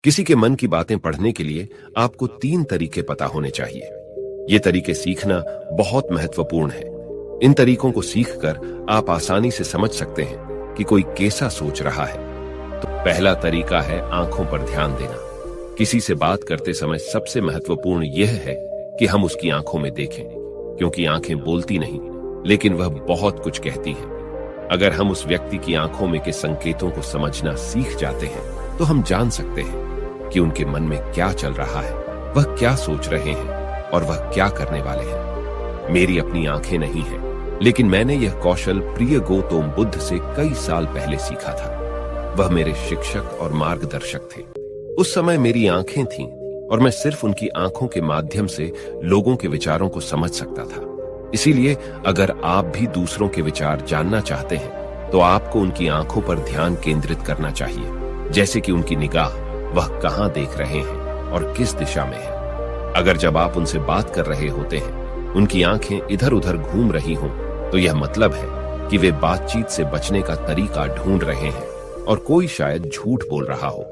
किसी के मन की बातें पढ़ने के लिए आपको 3 तरीके पता होने चाहिए। ये तरीके सीखना बहुत महत्वपूर्ण है। इन तरीकों को सीखकर आप आसानी से समझ सकते हैं कि कोई कैसा सोच रहा है। तो पहला तरीका है आंखों पर ध्यान देना। किसी से बात करते समय सबसे महत्वपूर्ण यह है कि हम उसकी आंखों में देखें, क्योंकि आंखें बोलती नहीं, लेकिन वह बहुत कुछ कहती हैं। अगर हम उस व्यक्ति की आंखों में के संकेतों को समझना सीख जाते हैं, तो हम जान सकते हैं कि उनके मन में क्या चल रहा है, वह क्या सोच रहे हैं और वह क्या करने वाले हैं। मेरी अपनी आंखें नहीं हैं, लेकिन मैंने यह कौशल प्रिय गौतम बुद्ध से कई साल पहले सीखा था। वह मेरे शिक्षक और मार्गदर्शक थे। उस समय मेरी आंखें थीं और मैं सिर्फ उनकी आंखों के माध्यम से लोगों के विचारों को समझ सकता था। इसीलिए अगर आप भी दूसरों के विचार जानना चाहते हैं, तो आपको उनकी आंखों पर ध्यान केंद्रित करना चाहिए, जैसे कि उनकी निगाह, वह कहां देख रहे हैं और किस दिशा में है। अगर जब आप उनसे बात कर रहे होते हैं, उनकी आंखें इधर उधर घूम रही हों, तो यह मतलब है कि वे बातचीत से बचने का तरीका ढूंढ रहे हैं और कोई शायद झूठ बोल रहा हो।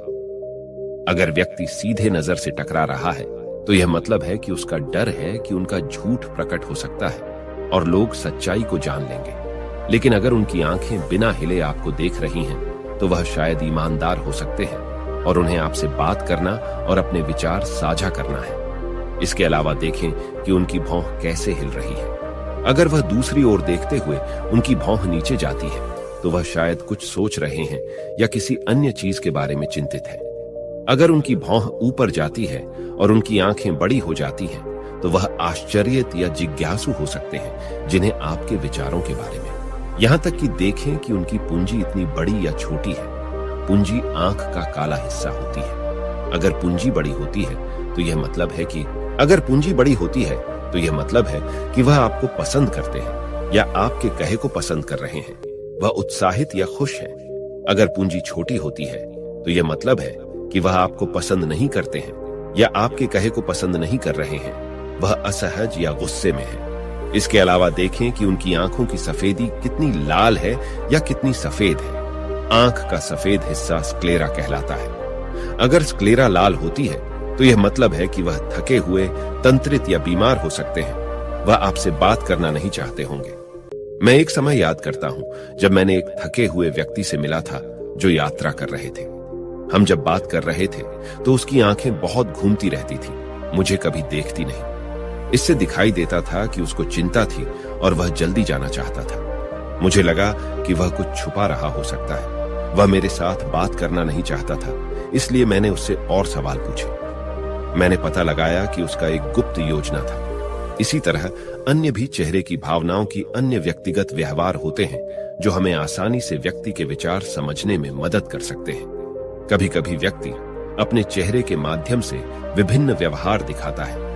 अगर व्यक्ति सीधे नजर से टकरा रहा है, तो यह मतलब है कि उसका डर है कि उनका झूठ प्रकट हो सकता है और लोग सच्चाई को जान लेंगे। लेकिन अगर उनकी आंखें बिना हिले आपको देख रही हैं, तो वह शायद ईमानदार हो सकते हैं और उन्हें आपसे बात करना और अपने विचार साझा करना है। इसके अलावा देखें कि उनकी भौं कैसे हिल रही है। अगर वह दूसरी ओर देखते हुए उनकी भौं नीचे जाती है, तो वह शायद कुछ सोच रहे हैं या किसी अन्य चीज के बारे में चिंतित है। अगर उनकी भौं ऊपर जाती है और उनकी आंखें बड़ी हो जाती हैं, तो वह आश्चर्यित या जिज्ञासु हो सकते हैं, जिन्हें आपके विचारों के बारे में। यहां तक कि देखें कि उनकी पूंजी इतनी बड़ी या छोटी है। पूंजी आंख का काला हिस्सा होती है। अगर पूंजी बड़ी होती है, तो यह मतलब है कि वह आपको पसंद करते हैं या आपके कहे को पसंद कर रहे हैं। वह उत्साहित या खुश है। अगर पूंजी छोटी होती है, तो यह मतलब है कि वह आपको पसंद नहीं करते हैं या आपके कहे को पसंद नहीं कर रहे हैं। वह असहज या गुस्से में है। इसके अलावा देखें कि उनकी आंखों की सफेदी कितनी लाल है या कितनी सफेद है। आंख का सफेद हिस्सा स्क्लेरा कहलाता है। अगर स्क्लेरा लाल होती है, तो यह मतलब है कि वह थके हुए, तंत्रित या बीमार हो सकते हैं। वह आपसे बात करना नहीं चाहते होंगे। मैं एक समय याद करता हूं जब मैंने एक थके हुए व्यक्ति से मिला था जो यात्रा कर रहे थे। हम जब बात कर रहे थे, तो उसकी आंखें बहुत घूमती रहती थी, मुझे कभी देखती नहीं। इससे दिखाई देता था कि उसको चिंता थी और वह जल्दी जाना चाहता था। मुझे लगा कि वह कुछ छुपा रहा हो सकता है। वह मेरे साथ बात करना नहीं चाहता था, इसलिए मैंने उससे और सवाल पूछे। मैंने पता लगाया कि उसका एक गुप्त योजना था। इसी तरह अन्य भी चेहरे की भावनाओं की अन्य व्यक्तिगत व्यवहार होते हैं, जो हमें आसानी से व्यक्ति के विचार समझने में मदद कर सकते हैं। कभी कभी व्यक्ति अपने चेहरे के माध्यम से विभिन्न व्यवहार दिखाता है।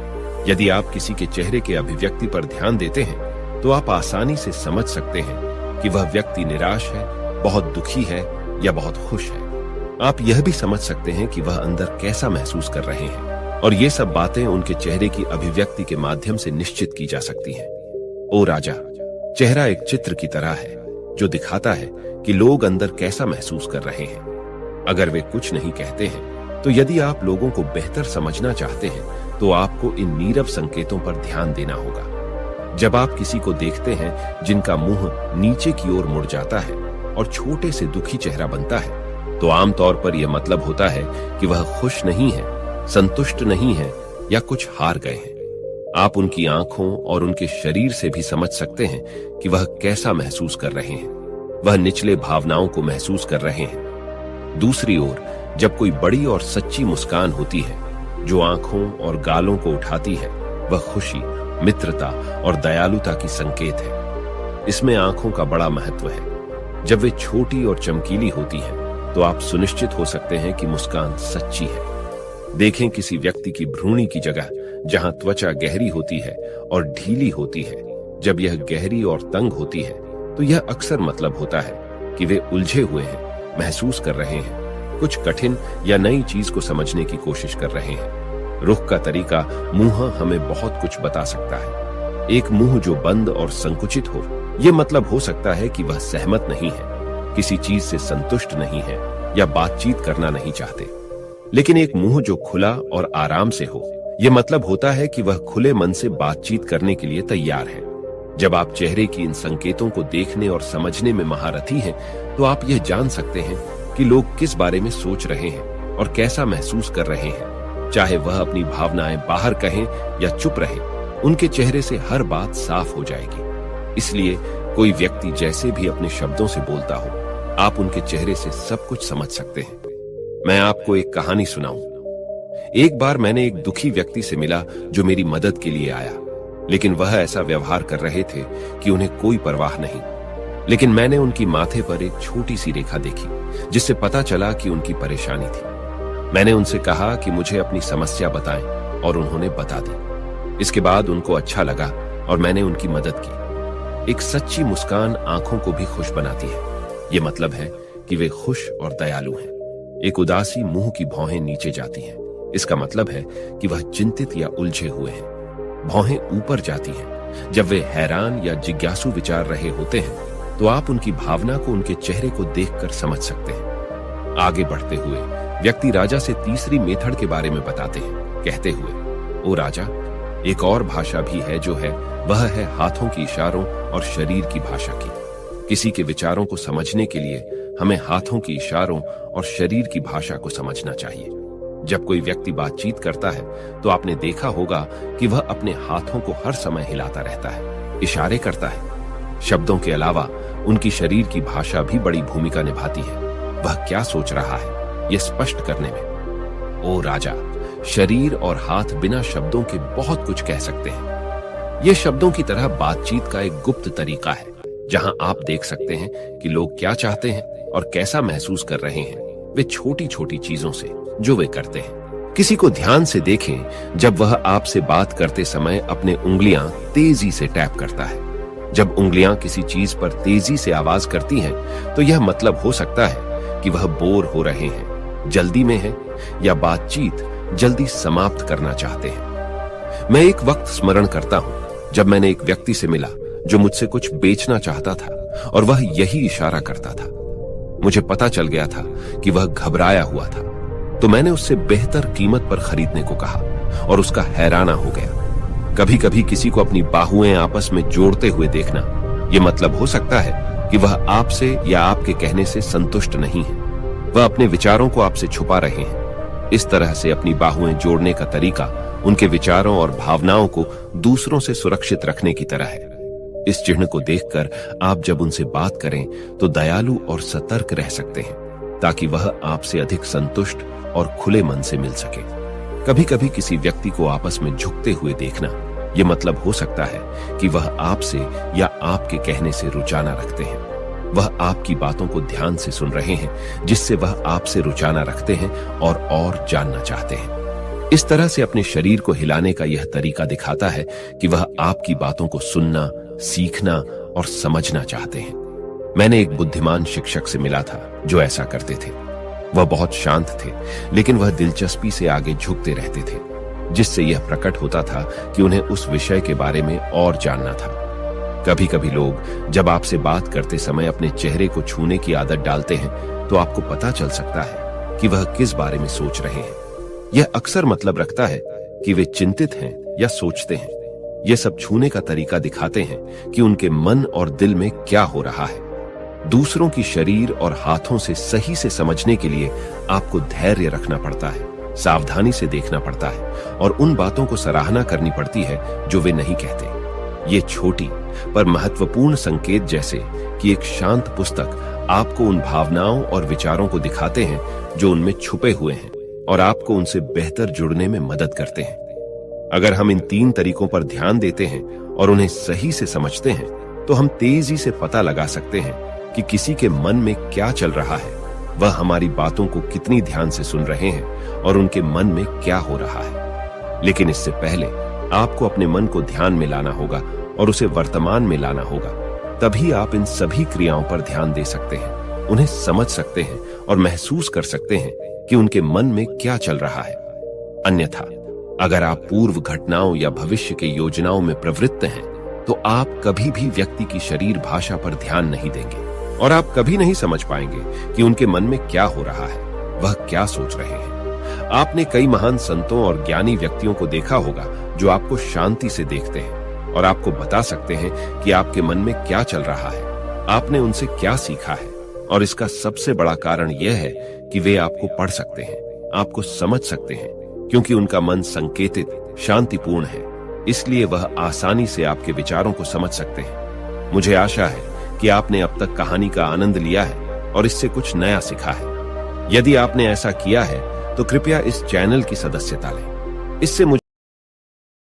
यदि आप किसी के चेहरे के अभिव्यक्ति पर ध्यान देते हैं, तो आप आसानी से समझ सकते हैं कि वह व्यक्ति निराश है, बहुत दुखी है या बहुत खुश है। आप यह भी समझ सकते हैं कि वह अंदर कैसा महसूस कर रहे हैं, और ये सब बातें उनके चेहरे की अभिव्यक्ति के माध्यम से निश्चित की जा सकती हैं। ओ राजा, चेहरा एक चित्र की तरह है जो दिखाता है कि लोग अंदर कैसा महसूस कर रहे हैं। अगर वे कुछ नहीं कहते हैं, तो यदि आप लोगों को बेहतर समझना चाहते हैं, तो आपको इन नीरव संकेतों पर ध्यान देना होगा। जब आप किसी को देखते हैं जिनका मुंह नीचे की ओर मुड़ जाता है और छोटे से दुखी चेहरा बनता है, तो आमतौर पर यह मतलब होता है कि वह खुश नहीं है, संतुष्ट नहीं है या कुछ हार गए हैं। आप उनकी आंखों और उनके शरीर से भी समझ सकते हैं कि वह कैसा महसूस कर रहे हैं। वह निचले भावनाओं को महसूस कर रहे हैं। दूसरी ओर, जब कोई बड़ी और सच्ची मुस्कान होती है जो आंखों और गालों को उठाती है, वह खुशी, मित्रता और दयालुता की संकेत है। इसमें आंखों का बड़ा महत्व है। जब वे छोटी और चमकीली होती हैं, तो आप सुनिश्चित हो सकते हैं कि मुस्कान सच्ची है। देखें किसी व्यक्ति की भ्रूणी की जगह जहां त्वचा गहरी होती है और ढीली होती है। जब यह गहरी और तंग होती है, तो यह अक्सर मतलब होता है कि वे उलझे हुए हैं, महसूस कर रहे हैं, कुछ कठिन या नई चीज को समझने की कोशिश कर रहे हैं। रुख का तरीका मुंह हमें बहुत कुछ बता सकता है। एक मुंह जो बंद और संकुचित हो, यह मतलब हो सकता है कि वह सहमत नहीं है, किसी चीज से संतुष्ट नहीं है या बातचीत करना नहीं चाहते। लेकिन एक मुंह जो खुला और आराम से हो, यह मतलब होता है कि वह खुले मन से बातचीत करने के लिए तैयार है। जब आप चेहरे की इन संकेतों को देखने और समझने में महारथी हैं, तो आप यह जान सकते हैं कि लोग किस बारे में सोच रहे हैं और कैसा महसूस कर रहे हैं। चाहे वह अपनी भावनाएं बाहर कहें या चुप रहे, उनके चेहरे से हर बात साफ हो जाएगी। इसलिए कोई व्यक्ति जैसे भी अपने शब्दों से बोलता हो, आप उनके चेहरे से सब कुछ समझ सकते हैं। मैं आपको एक कहानी सुनाऊं। एक बार मैंने एक दुखी व्यक्ति से मिला जो मेरी मदद के लिए आया, लेकिन वह ऐसा व्यवहार कर रहे थे कि उन्हें कोई परवाह नहीं। लेकिन मैंने उनकी माथे पर एक छोटी सी रेखा देखी, जिससे पता चला कि उनकी परेशानी थी। मैंने उनसे कहा कि मुझे अपनी समस्या बताएं, और उन्होंने बता दी। इसके बाद उनको अच्छा लगा और मैंने उनकी मदद की। एक सच्ची मुस्कान आंखों को भी खुश बनाती है। ये मतलब है कि वे खुश और दयालु हैं। एक उदासी मुंह की भौहें नीचे जाती हैं। इसका मतलब है कि वह चिंतित या उलझे हुए हैं। भौहें ऊपर जाती हैं जब वे हैरान या जिज्ञासु विचार रहे होते हैं, तो आप उनकी भावना को उनके चेहरे को देखकर समझ सकते हैं। आगे बढ़ते हुए व्यक्ति राजा से तीसरी मेथड के बारे में बताते हैं, कहते हुए, ओ राजा, एक और भाषा भी है जो है, वह है हाथों की इशारों और शरीर की भाषा की। किसी के विचारों को समझने के लिए हमें हाथों की इशारों और शरीर की भाषा को समझना चाहिए। जब कोई व्यक्ति बातचीत करता है, तो आपने देखा होगा कि वह अपने हाथों को हर समय हिलाता रहता है, इशारे करता है। शब्दों के अलावा उनकी शरीर की भाषा भी बड़ी भूमिका निभाती है। वह क्या सोच रहा है, यह स्पष्ट करने में। ओ राजा, शरीर और हाथ बिना शब्दों के बहुत कुछ कह सकते हैं। यह शब्दों की तरह बातचीत का एक गुप्त तरीका है, जहां आप देख सकते हैं कि लोग क्या चाहते हैं और कैसा महसूस कर रहे हैं, वे छोटी छोटी चीजों से जो वे करते हैं। किसी को ध्यान से देखें जब वह आपसे बात करते समय अपने उंगलियां तेजी से टैप करता है। जब उंगलियां किसी चीज पर तेजी से आवाज करती हैं, तो यह मतलब हो सकता है कि वह बोर हो रहे हैं, जल्दी में है, या बातचीत जल्दी समाप्त करना चाहते हैं। मैं एक वक्त स्मरण करता हूं जब मैंने एक व्यक्ति से मिला जो मुझसे कुछ बेचना चाहता था, और वह यही इशारा करता था। मुझे पता चल गया था कि वह घबराया हुआ था, तो मैंने उससे बेहतर कीमत पर खरीदने को कहा, और उसका हैराना हो गया। कभी कभी किसी को अपनी बाहुएं आपस में जोड़ते हुए देखना, यह मतलब हो सकता है कि वह आपसे या आपके कहने से संतुष्ट नहीं है। वह अपने विचारों को आपसे छुपा रहे हैं। इस तरह से अपनी बाहुएं जोड़ने का तरीका उनके विचारों और भावनाओं को दूसरों से सुरक्षित रखने की तरह है। इस चिन्ह को देखकर आप जब उनसे बात करें, तो दयालु और सतर्क रह सकते हैं, ताकि वह आपसे अधिक संतुष्ट और खुले मन से मिल सके। कभी कभी किसी व्यक्ति को आपस में झुकते हुए देखना, यह मतलब हो सकता है कि वह आपसे या आपके कहने से रुचाना रखते हैं। वह आपकी बातों को ध्यान से सुन रहे हैं, जिससे वह आपसे रुचाना रखते हैं और जानना चाहते हैं। इस तरह से अपने शरीर को हिलाने का यह तरीका दिखाता है कि वह आपकी बातों को सुनना, सीखना और समझना चाहते हैं। मैंने एक बुद्धिमान शिक्षक से मिला था जो ऐसा करते थे। वह बहुत शांत थे, लेकिन वह दिलचस्पी से आगे झुकते रहते थे, जिससे यह प्रकट होता था कि उन्हें उस विषय के बारे में और जानना था। कभी कभी लोग जब आपसे बात करते समय अपने चेहरे को छूने की आदत डालते हैं, तो आपको पता चल सकता है कि वह किस बारे में सोच रहे हैं। यह अक्सर मतलब रखता है कि वे चिंतित हैं या सोचते हैं। यह सब छूने का तरीका दिखाते हैं कि उनके मन और दिल में क्या हो रहा है। दूसरों की शरीर और हाथों से सही से समझने के लिए आपको धैर्य रखना पड़ता है, सावधानी से देखना पड़ता है, और उन बातों को सराहना करनी पड़ती है जो वे नहीं कहते। ये छोटी पर महत्वपूर्ण संकेत, जैसे कि एक शांत पुस्तक, आपको उन भावनाओं और विचारों को दिखाते हैं जो उनमें छुपे हुए हैं, और आपको उनसे बेहतर जुड़ने में मदद करते हैं। अगर हम इन 3 तरीकों पर ध्यान देते हैं और उन्हें सही से समझते हैं, तो हम तेजी से पता लगा सकते हैं कि किसी के मन में क्या चल रहा है, वह हमारी बातों को कितनी ध्यान से सुन रहे हैं, और उनके मन में क्या हो रहा है। लेकिन इससे पहले आपको अपने मन को ध्यान में लाना होगा और उसे वर्तमान में लाना होगा। तभी आप इन सभी क्रियाओं पर ध्यान दे सकते हैं, उन्हें समझ सकते हैं और महसूस कर सकते हैं कि उनके मन में क्या चल रहा है। अन्यथा अगर आप पूर्व घटनाओं या भविष्य के योजनाओं में प्रवृत्त हैं, तो आप कभी भी व्यक्ति की शरीर भाषा पर ध्यान नहीं देंगे, और आप कभी नहीं समझ पाएंगे कि उनके मन में क्या हो रहा है, वह क्या सोच रहे हैं। आपने कई महान संतों और ज्ञानी व्यक्तियों को देखा होगा जो आपको शांति से देखते हैं और आपको बता सकते हैं कि आपके मन में क्या चल रहा है, आपने उनसे क्या सीखा है। और इसका सबसे बड़ा कारण यह है कि वे आपको पढ़ सकते हैं, आपको समझ सकते हैं, क्योंकि उनका मन संकेतित, शांतिपूर्ण है, इसलिए वह आसानी से आपके विचारों को समझ सकते हैं। मुझे आशा है कि आपने अब तक कहानी का आनंद लिया है और इससे कुछ नया सीखा है। यदि आपने ऐसा किया है तो कृपया इस चैनल की सदस्यता लें। इससे मुझे